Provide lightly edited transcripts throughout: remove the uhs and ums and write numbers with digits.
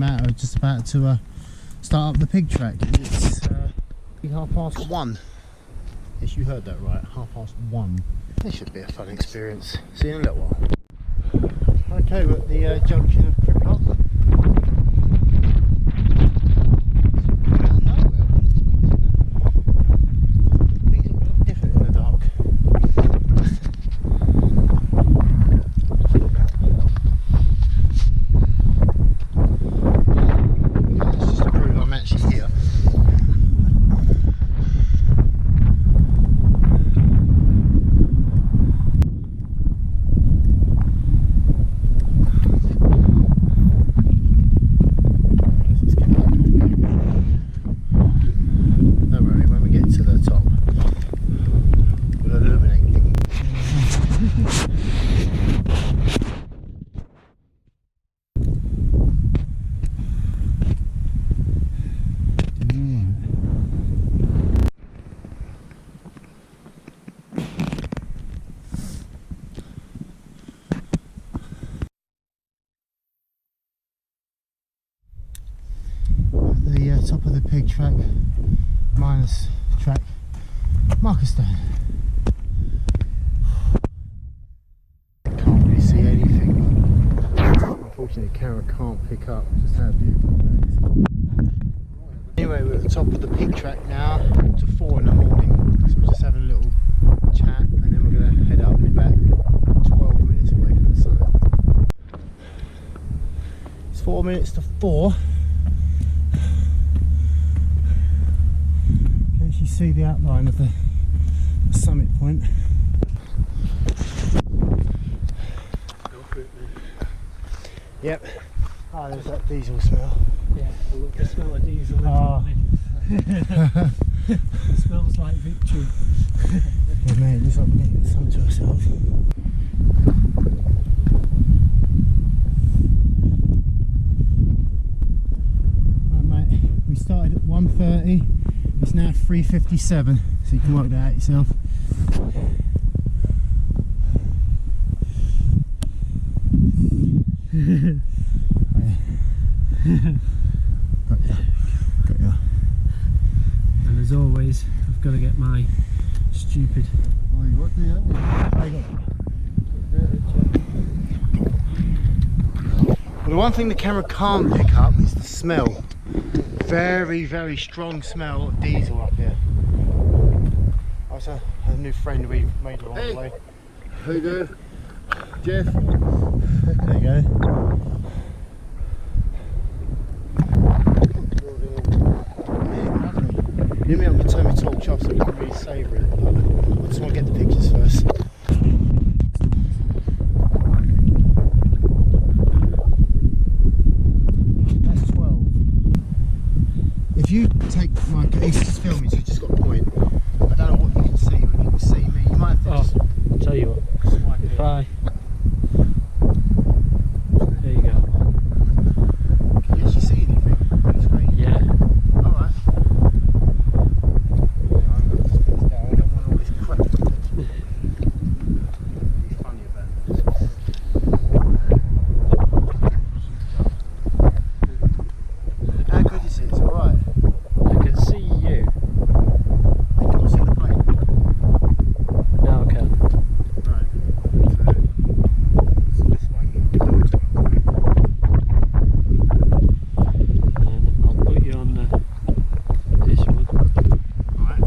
matter of just about to start up the pig track. It's 1:30. Yes, you heard that right, 1:30. This should be a fun experience. See you in a little while. Okay, we're at the junction of Cripplock. The top of the pig track minus track marker stone. Can't really see anything. Unfortunately, the camera can't pick up just how beautiful it is. Anyway, we're at the top of the pig track now to 4 in the morning, so we're just having a little chat and then we're going to head up and back 12 minutes away from the summit. It's 4 minutes to 4. You see the outline of the summit point. Yep. Oh, there's that diesel smell. Yeah, look, the smell of diesel. Oh. It smells like victory. Yeah, mate, it looks like we're getting something to ourselves. Right, mate, we started at 1:30. It's now 3:57, so you can work that out yourself. Got ya. And as always, I've got to get my stupid. Well, the one thing the camera can't pick up is the smell. Very, very strong smell of diesel up here. That's a new friend we've made along the way. How you doing? Jeff? There you go. You mean I'm going to turn my torch off so we can really savour it. I just want to get the pictures first. If you take my case, just film me so you just got a point. I don't know what you can see, but if you can see me, you might have to just... I'll tell you what, if I... There you go. Can you actually see anything on the screen? Yeah. Alright. Yeah, I'm going to put this down, I don't want all this crap. Be funny about it. How good is it? It's alright. I can see you. You can't see the plane. Now I can. Right. So this one. And I'll put you on this one. Alright.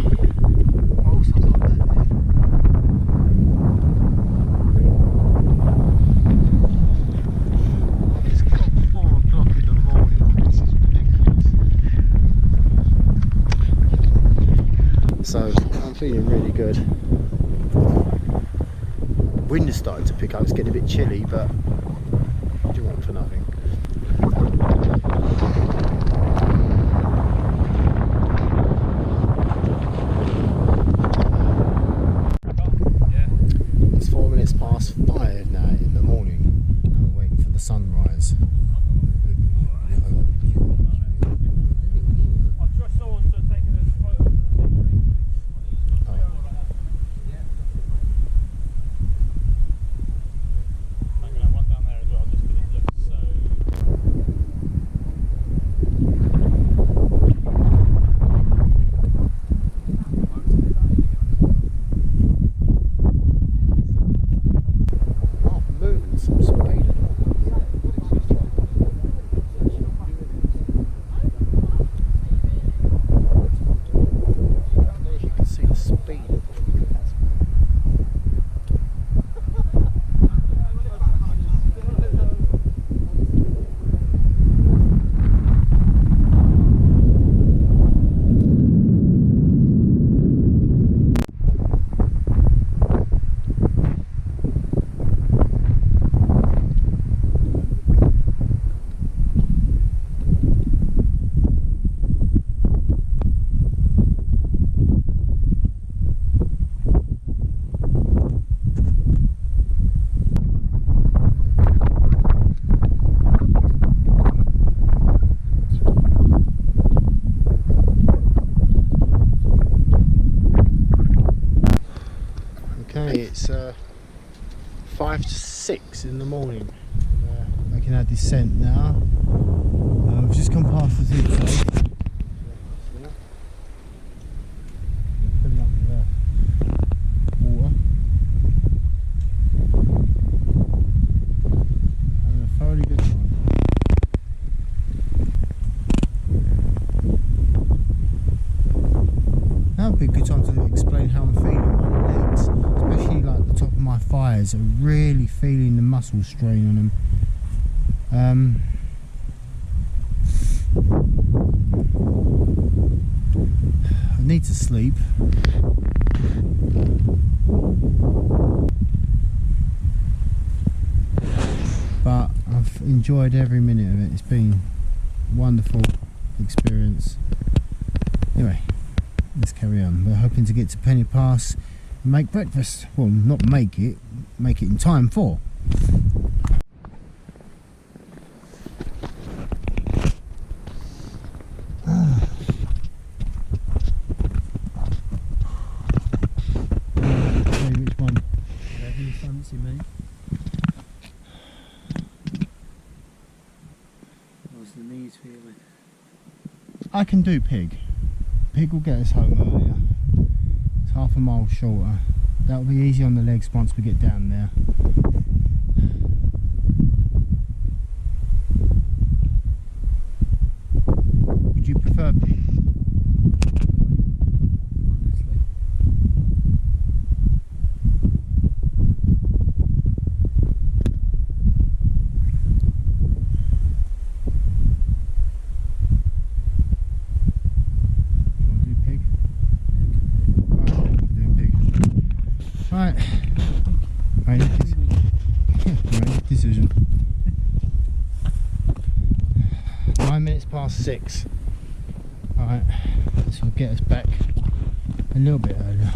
Also got that there. It's got 4 o'clock in the morning. This is ridiculous. So I'm feeling really good. Wind is starting to pick up, it's getting a bit chilly, but what do you want for nothing? It's 4 minutes past 5 now in the morning and we're waiting for the sunrise. 6 in the morning. Making our descent now. We've just come past the zigzag. Filling up with water. Having a thoroughly good time. Now would be a good time to explain how I'm feeling my legs, especially like the top of my thighs are really feeling the muscle strain on them. I need to sleep. But I've enjoyed every minute of it. It's been a wonderful experience. Anyway, let's carry on. We're hoping to get to Penny Pass and make breakfast. Well, not make it in time for. Which one? Whatever you fancy, mate. How's the knees feeling? I can do pig. Pig will get us home earlier. It's half a mile shorter. That'll be easy on the legs once we get down there. Would you prefer pig? Honestly. Do you want to do pig? Alright, we're doing pig. Alright. Right, decision. 9 minutes past 6. Alright, this will get us back a little bit earlier.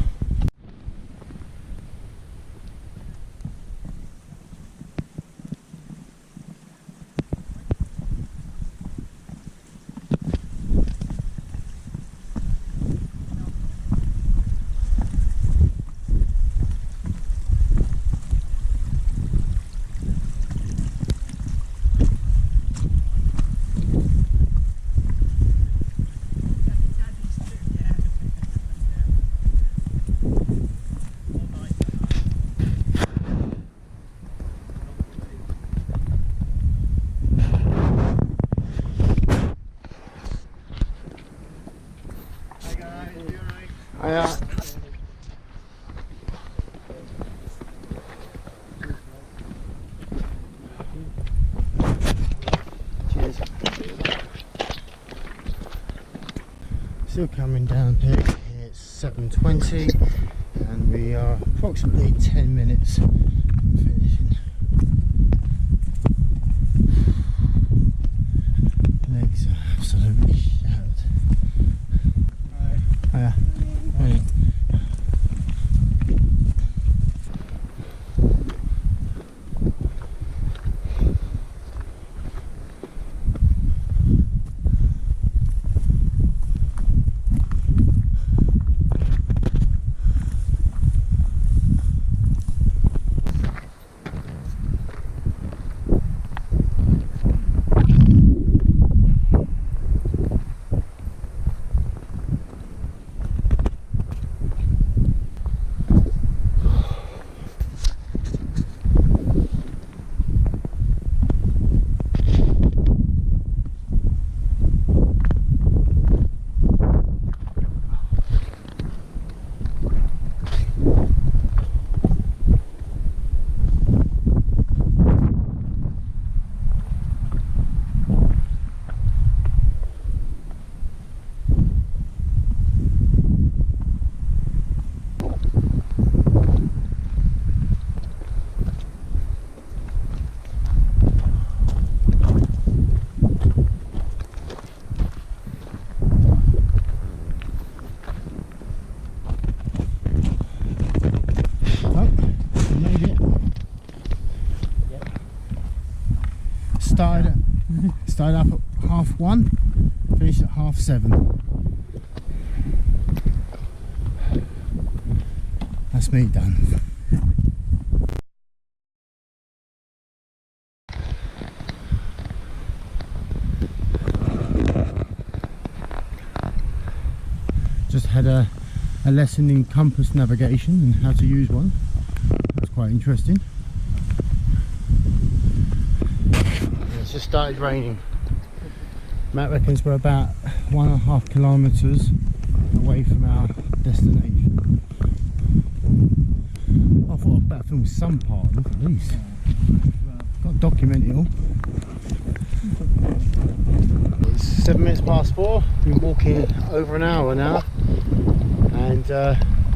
Cheers. Still coming down pig. It's 7:20 and we are approximately 10 minutes from finishing. Legs are absolutely shattered. Hiya. Hiya. Started up at 1:30, finished at 7:30. That's me done. Just had a lesson in compass navigation and how to use one. That's quite interesting. It's just started raining. Matt reckons we're about 1.5 kilometres away from our destination. I thought I'd better film some part. Look at these. Got to document it all. It's 7 minutes past 4. We've been walking over an hour now, and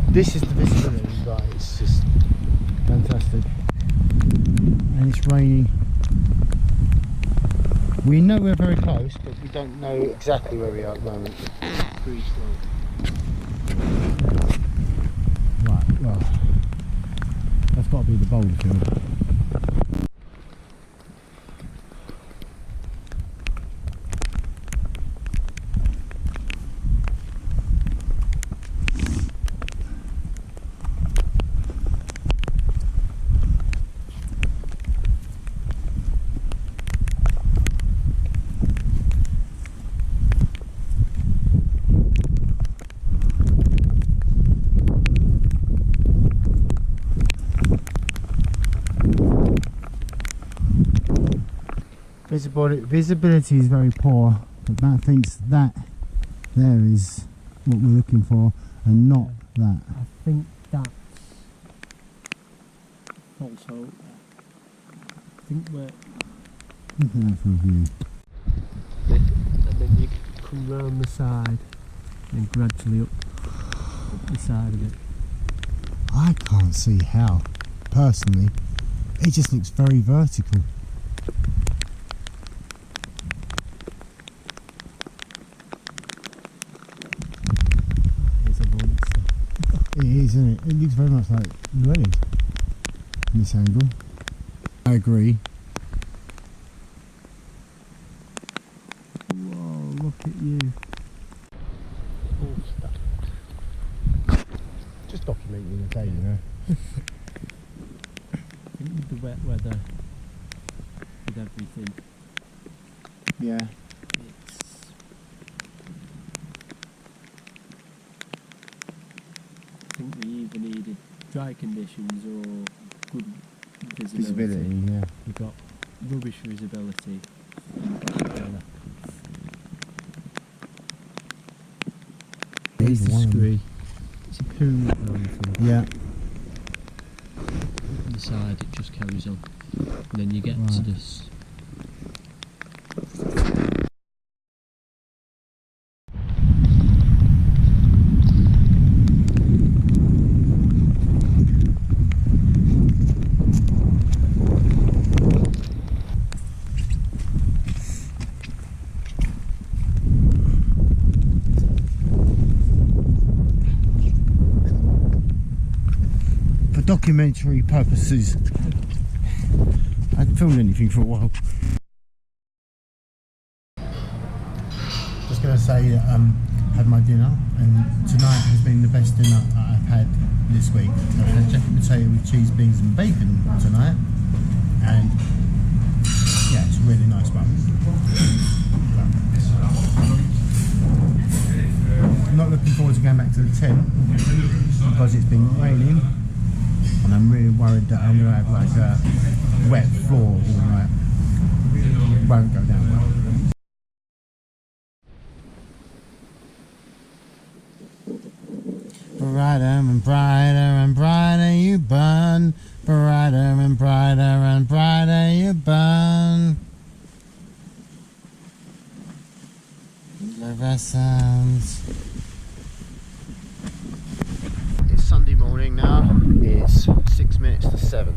this is the visibility, guys. It's just fantastic. And it's raining. We know we're very close, but we don't know exactly where we are at the moment. Pretty slow. Right, well, that's got to be the boulder field. Visibility is very poor, but Matt thinks that there is what we're looking for and not that. I think that's also, I think we're... Look at that for a view. And then you come round the side and gradually up the side of it. I can't see how, personally. It just looks very vertical. It is, isn't it? It looks very much like Llewellyn in this angle. I agree. Whoa, look at you. All stuff. Just documenting the day, you know. I think with the wet weather, with everything, Yeah. I think we either needed dry conditions or good Visibility, yeah. We've got rubbish visibility. Here's the scree. It's a pyramid mountain. Yeah. On the side it just carries on. And then you get to this. Documentary purposes. I hadn't filmed anything for a while. Just going to say that had my dinner, and tonight has been the best dinner I've had this week. I've had jacket potato with cheese, beans and bacon tonight, and yeah, it's a really nice one. I'm not looking forward to going back to the tent because it's been raining. And I'm really worried that I'm going to have like a wet floor all night. It won't go down well. Brighter and brighter and brighter you burn. Brighter and brighter and brighter you burn. Love our sounds. It's Sunday morning now. It's 6 minutes to 7.